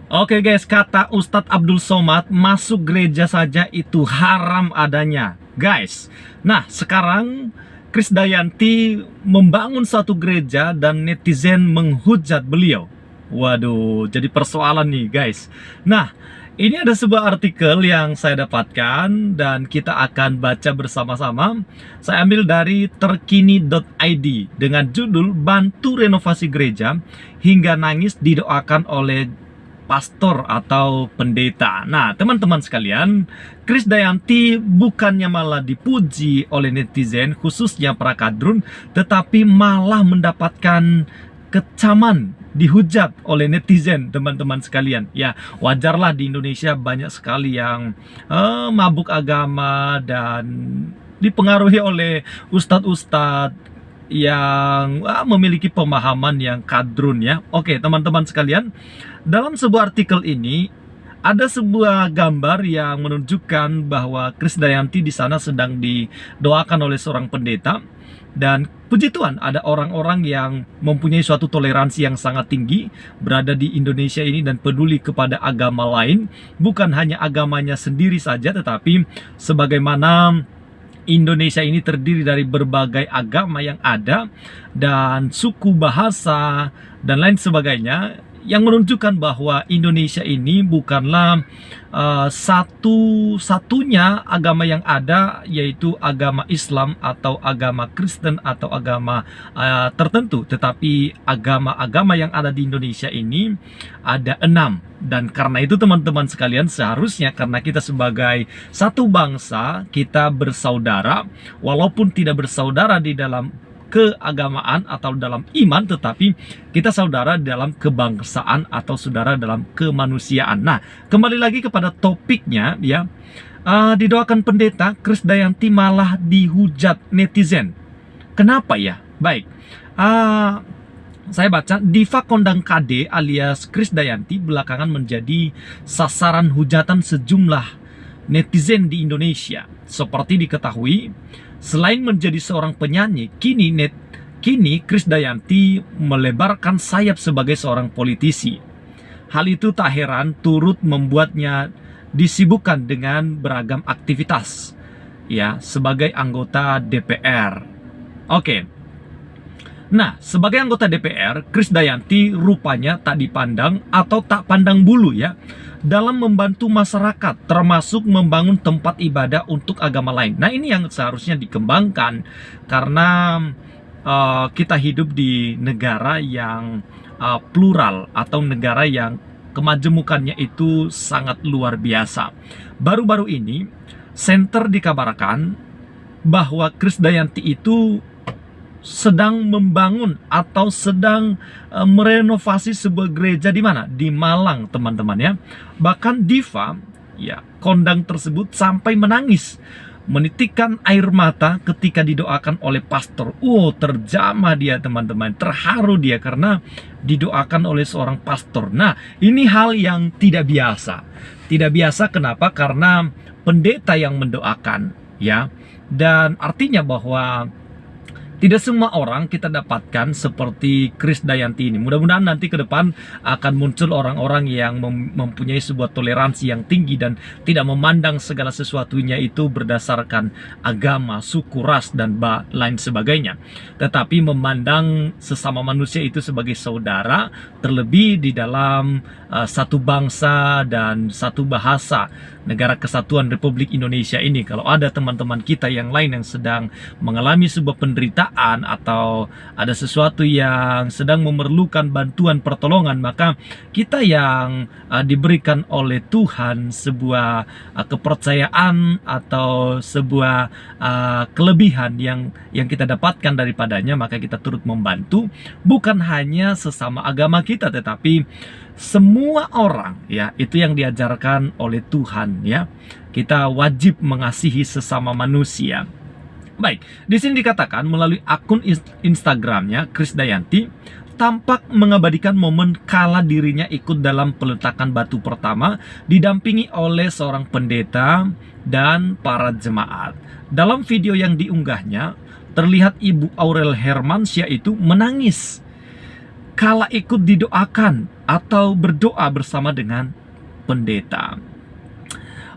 Oke guys, kata Ustadz Abdul Somad, masuk gereja saja itu haram adanya. Guys, nah sekarang Krisdayanti membangun suatu gereja dan netizen menghujat beliau. Waduh, jadi persoalan nih guys. Nah, ini ada sebuah artikel yang saya dapatkan dan kita akan baca bersama-sama. Saya ambil dari terkini.id dengan judul "Bantu Renovasi Gereja Hingga Nangis Didoakan oleh Pastor atau pendeta." Nah, teman-teman sekalian, Krisdayanti bukannya malah dipuji oleh netizen, khususnya para kadrun, tetapi malah mendapatkan kecaman, dihujat oleh netizen, teman-teman sekalian. Ya, wajarlah di Indonesia banyak sekali yang mabuk agama dan dipengaruhi oleh ustadz-ustadz yang memiliki pemahaman yang kadrun ya. Oke, teman-teman sekalian, dalam sebuah artikel ini ada sebuah gambar yang menunjukkan bahwa Krisdayanti di sana sedang didoakan oleh seorang pendeta. Dan puji Tuhan, ada orang-orang yang mempunyai suatu toleransi yang sangat tinggi berada di Indonesia ini dan peduli kepada agama lain, bukan hanya agamanya sendiri saja, tetapi sebagaimana Indonesia ini terdiri dari berbagai agama yang ada dan suku, bahasa, dan lain sebagainya, yang menunjukkan bahwa Indonesia ini bukanlah satu-satunya agama yang ada, yaitu agama Islam atau agama Kristen atau agama tertentu, tetapi agama-agama yang ada di Indonesia ini ada 6. Dan karena itu teman-teman sekalian, seharusnya karena kita sebagai satu bangsa, kita bersaudara, walaupun tidak bersaudara di dalam keagamaan atau dalam iman, tetapi kita saudara dalam kebangsaan atau saudara dalam kemanusiaan. Nah, kembali lagi kepada topiknya ya, didoakan pendeta, Krisdayanti malah dihujat netizen. Kenapa ya? Baik, saya baca, Diva Kondang KD alias Krisdayanti belakangan menjadi sasaran hujatan sejumlah netizen di Indonesia. Seperti diketahui, selain menjadi seorang penyanyi, kini Krisdayanti melebarkan sayap sebagai seorang politisi. Hal itu tak heran turut membuatnya disibukkan dengan beragam aktivitas ya sebagai anggota DPR. Oke. Nah, sebagai anggota DPR, Krisdayanti rupanya tak dipandang atau tak pandang bulu ya dalam membantu masyarakat, termasuk membangun tempat ibadah untuk agama lain. Nah, ini yang seharusnya dikembangkan karena kita hidup di negara yang plural atau negara yang kemajemukannya itu sangat luar biasa. Baru-baru ini, Center dikabarkan bahwa Krisdayanti itu sedang membangun atau sedang merenovasi sebuah gereja di mana? Di Malang, teman-teman ya. Bahkan Diva ya, Kondang tersebut sampai menangis, menitikkan air mata ketika didoakan oleh pastor. Terjamah dia, teman-teman, terharu dia karena didoakan oleh seorang pastor. Nah, ini hal yang tidak biasa. Tidak biasa kenapa? Karena pendeta yang mendoakan ya. Dan artinya bahwa tidak semua orang kita dapatkan seperti Krisdayanti ini. Mudah-mudahan nanti ke depan akan muncul orang-orang yang mempunyai sebuah toleransi yang tinggi dan tidak memandang segala sesuatunya itu berdasarkan agama, suku, ras, dan lain sebagainya. Tetapi memandang sesama manusia itu sebagai saudara, terlebih di dalam satu bangsa dan satu bahasa, Negara Kesatuan Republik Indonesia ini. Kalau ada teman-teman kita yang lain yang sedang mengalami sebuah penderitaan atau ada sesuatu yang sedang memerlukan bantuan pertolongan, maka kita yang diberikan oleh Tuhan sebuah kepercayaan atau sebuah kelebihan yang kita dapatkan daripadanya, maka kita turut membantu, bukan hanya sesama agama kita, tetapi semua orang ya. Itu yang diajarkan oleh Tuhan ya. Kita wajib mengasihi sesama manusia. Baik, di sini dikatakan melalui akun Instagramnya, Krisdayanti tampak mengabadikan momen kala dirinya ikut dalam peletakan batu pertama didampingi oleh seorang pendeta dan para jemaat. Dalam video yang diunggahnya, terlihat Ibu Aurel Hermansyah itu menangis kala ikut didoakan atau berdoa bersama dengan pendeta.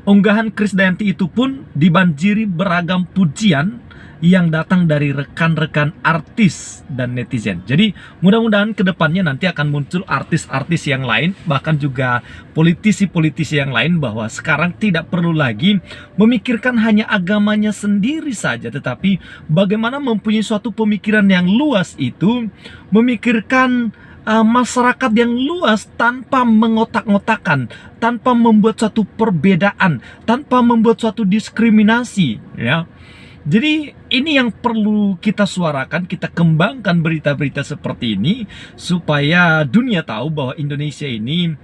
Unggahan Krisdayanti itu pun dibanjiri beragam pujian yang datang dari rekan-rekan artis dan netizen. Jadi mudah-mudahan kedepannya nanti akan muncul artis-artis yang lain, bahkan juga politisi-politisi yang lain, bahwa sekarang tidak perlu lagi memikirkan hanya agamanya sendiri saja, tetapi bagaimana mempunyai suatu pemikiran yang luas itu, memikirkan masyarakat yang luas tanpa mengotak-ngotakan, tanpa membuat suatu perbedaan, tanpa membuat suatu diskriminasi, ya. Jadi ini yang perlu kita suarakan, kita kembangkan berita-berita seperti ini supaya dunia tahu bahwa Indonesia ini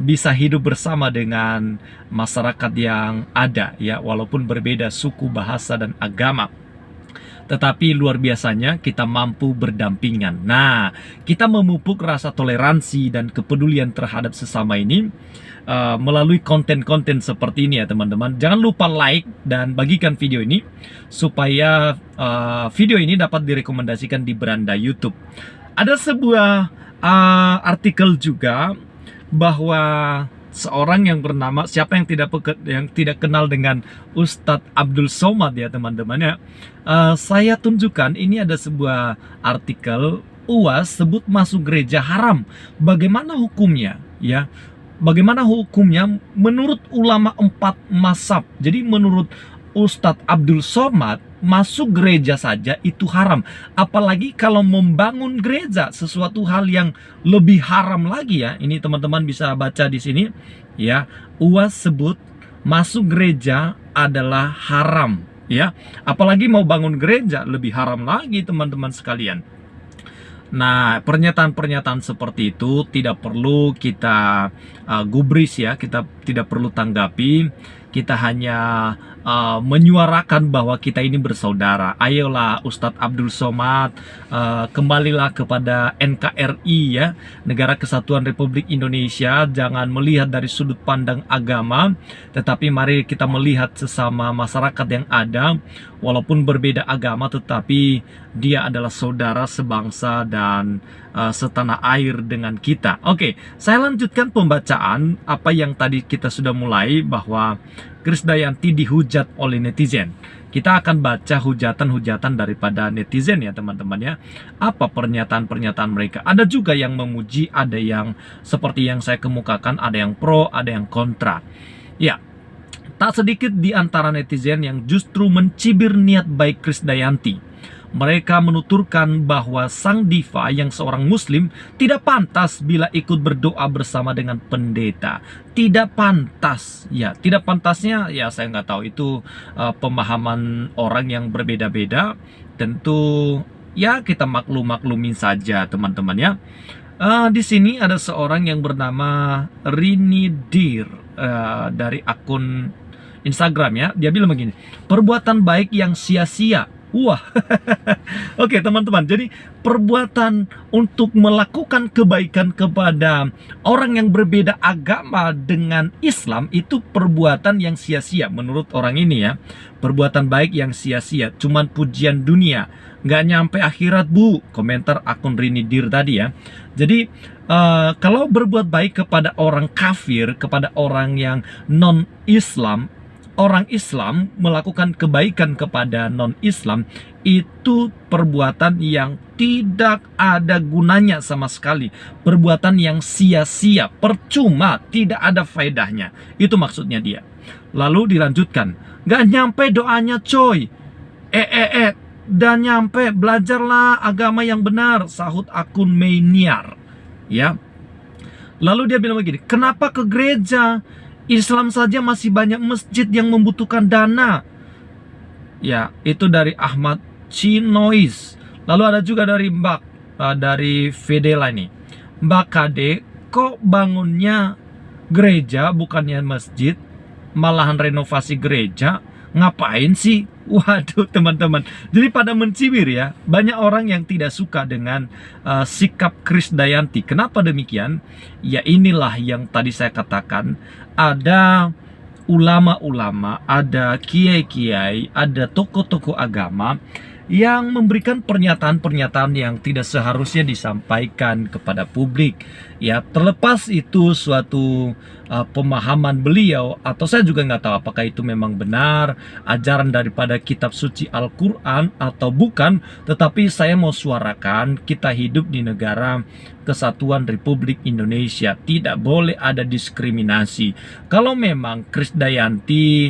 bisa hidup bersama dengan masyarakat yang ada, ya, walaupun berbeda suku, bahasa, dan agama. Tetapi luar biasanya kita mampu berdampingan. Nah, kita memupuk rasa toleransi dan kepedulian terhadap sesama ini melalui konten-konten seperti ini, ya teman-teman. Jangan lupa like dan bagikan video ini supaya video ini dapat direkomendasikan di beranda YouTube. Ada sebuah artikel juga bahwa seorang yang bernama, siapa yang tidak kenal dengan Ustadz Abdul Somad, ya teman-teman, ya. Saya tunjukkan, ini ada sebuah artikel, UAS sebut masuk gereja haram. Bagaimana hukumnya, ya? Bagaimana hukumnya menurut ulama 4 mazhab. Jadi menurut Ustadz Abdul Somad, masuk gereja saja itu haram. Apalagi kalau membangun gereja, sesuatu hal yang lebih haram lagi, ya. Ini teman-teman bisa baca di sini, ya. UAS sebut masuk gereja adalah haram, ya. Apalagi mau bangun gereja lebih haram lagi, teman-teman sekalian. Nah, pernyataan-pernyataan seperti itu tidak perlu kita gubris, ya. Kita tidak perlu tanggapi. Kita hanya menyuarakan bahwa kita ini bersaudara. Ayolah Ustadz Abdul Somad, kembalilah kepada NKRI, ya, Negara Kesatuan Republik Indonesia. Jangan melihat dari sudut pandang agama, tetapi mari kita melihat sesama masyarakat yang ada. Walaupun berbeda agama, tetapi dia adalah saudara sebangsa dan setanah air dengan kita. Oke, saya lanjutkan pembacaan apa yang tadi kita sudah mulai, bahwa Krisdayanti dihujat oleh netizen. Kita akan baca hujatan-hujatan daripada netizen, ya teman-teman, ya. Apa pernyataan-pernyataan mereka. Ada juga yang memuji, ada yang seperti yang saya kemukakan, ada yang pro, ada yang kontra. Ya, tak sedikit di antara netizen yang justru mencibir niat baik Krisdayanti. Mereka menuturkan bahwa sang diva yang seorang muslim tidak pantas bila ikut berdoa bersama dengan pendeta. Tidak pantas, ya. Tidak pantasnya, ya, saya nggak tahu, itu pemahaman orang yang berbeda-beda. Tentu, ya, kita maklum-maklumin saja, teman-teman, ya. Di sini ada seorang yang bernama Rini Dir, dari akun Instagram, ya. Dia bilang begini, perbuatan baik yang sia-sia. Wah, oke teman-teman, jadi perbuatan untuk melakukan kebaikan kepada orang yang berbeda agama dengan Islam itu perbuatan yang sia-sia menurut orang ini, ya. Perbuatan baik yang sia-sia, cuman pujian dunia, nggak nyampe akhirat, Bu. Komentar akun Rini Dir tadi, ya. Jadi kalau berbuat baik kepada orang kafir, kepada orang yang non-Islam, orang Islam melakukan kebaikan kepada non-Islam, itu perbuatan yang tidak ada gunanya sama sekali. Perbuatan yang sia-sia, percuma, tidak ada faedahnya. Itu maksudnya dia. Lalu dilanjutkan, gak nyampe doanya coy. Dan nyampe, belajarlah agama yang benar, sahut akun Meiniar, ya. Lalu dia bilang begini, kenapa ke gereja? Islam saja masih banyak masjid yang membutuhkan dana. Ya, itu dari Ahmad Cinois. Lalu ada juga dari dari Vedela ini. Mbak Kade, kok bangunnya gereja bukannya masjid, malahan renovasi gereja? Ngapain sih? Waduh teman-teman, jadi pada mencibir, ya. Banyak orang yang tidak suka dengan sikap Krisdayanti. Kenapa demikian? Ya inilah yang tadi saya katakan. Ada ulama-ulama, ada kiai-kiai, ada tokoh-tokoh agama yang memberikan pernyataan-pernyataan yang tidak seharusnya disampaikan kepada publik. Ya, terlepas itu suatu pemahaman beliau, atau saya juga nggak tahu apakah itu memang benar ajaran daripada kitab suci Al-Quran atau bukan, tetapi saya mau suarakan kita hidup di negara Kesatuan Republik Indonesia, tidak boleh ada diskriminasi. Kalau memang Krisdayanti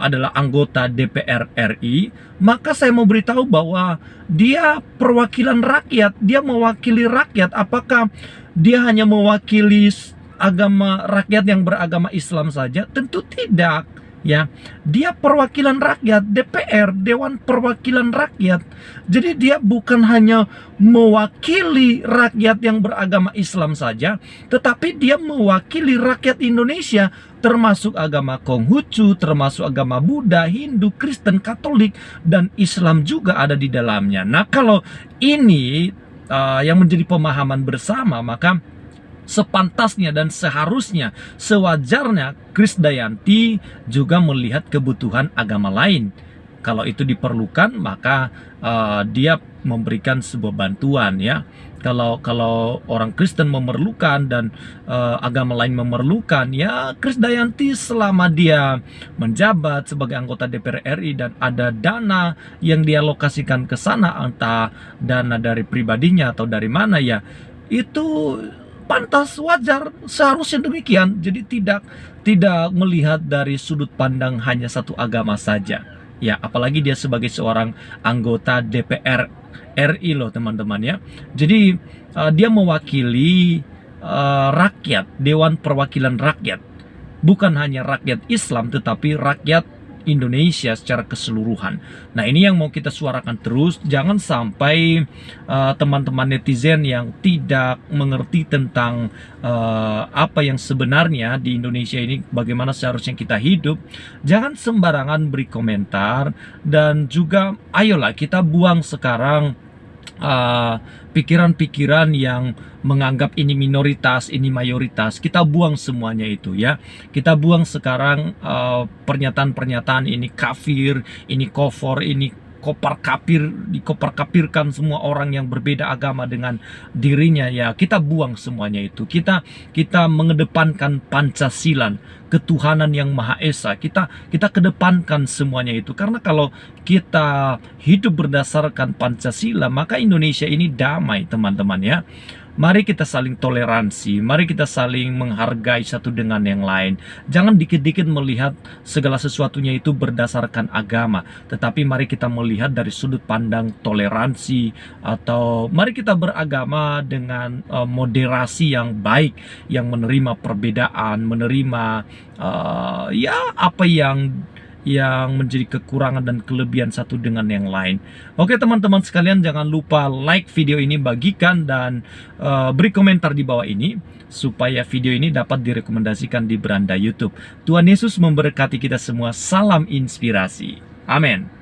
adalah anggota DPR RI, maka saya mau beritahu bahwa dia perwakilan rakyat, dia mewakili rakyat. Apakah dia hanya mewakili agama rakyat yang beragama Islam saja? Tentu tidak. Ya, dia perwakilan rakyat, DPR, Dewan Perwakilan Rakyat. Jadi dia bukan hanya mewakili rakyat yang beragama Islam saja, tetapi dia mewakili rakyat Indonesia, termasuk agama Konghucu, termasuk agama Buddha, Hindu, Kristen, Katolik, dan Islam juga ada di dalamnya. Nah, kalau ini yang menjadi pemahaman bersama, maka sepantasnya dan seharusnya, sewajarnya Krisdayanti juga melihat kebutuhan agama lain. Kalau itu diperlukan, maka dia memberikan sebuah bantuan, ya. Kalau orang Kristen memerlukan dan agama lain memerlukan, ya Krisdayanti selama dia menjabat sebagai anggota DPR RI dan ada dana yang dia lokasikan ke sana, entah dana dari pribadinya atau dari mana, ya itu pantas, wajar, seharusnya demikian. Jadi tidak melihat dari sudut pandang hanya satu agama saja. Ya, apalagi dia sebagai seorang anggota DPR RI loh, teman-teman, ya. Jadi dia mewakili rakyat, Dewan Perwakilan Rakyat. Bukan hanya rakyat Islam, tetapi rakyat Indonesia secara keseluruhan. Nah, ini yang mau kita suarakan terus. Jangan sampai teman-teman netizen yang tidak mengerti tentang apa yang sebenarnya di Indonesia ini, bagaimana seharusnya kita hidup, jangan sembarangan beri komentar. Dan juga ayolah kita buang sekarang pikiran-pikiran yang menganggap ini minoritas, ini mayoritas. Kita buang semuanya itu, ya. Kita buang sekarang pernyataan-pernyataan ini kafir, ini kufur, ini dikoper-kapirkan semua orang yang berbeda agama dengan dirinya, ya. Kita buang semuanya itu. Kita mengedepankan Pancasila, ketuhanan yang Maha Esa. Kita kedepankan semuanya itu, karena kalau kita hidup berdasarkan Pancasila, maka Indonesia ini damai, teman-teman, ya. Mari kita saling toleransi, mari kita saling menghargai satu dengan yang lain. Jangan dikit-dikit melihat segala sesuatunya itu berdasarkan agama, tetapi mari kita melihat dari sudut pandang toleransi, atau mari kita beragama dengan moderasi yang baik, yang menerima perbedaan, menerima ya apa yang menjadi kekurangan dan kelebihan satu dengan yang lain. Oke, teman-teman sekalian, jangan lupa like video ini, bagikan, dan beri komentar di bawah ini supaya video ini dapat direkomendasikan di beranda YouTube. Tuhan Yesus memberkati kita semua. Salam inspirasi. Amin.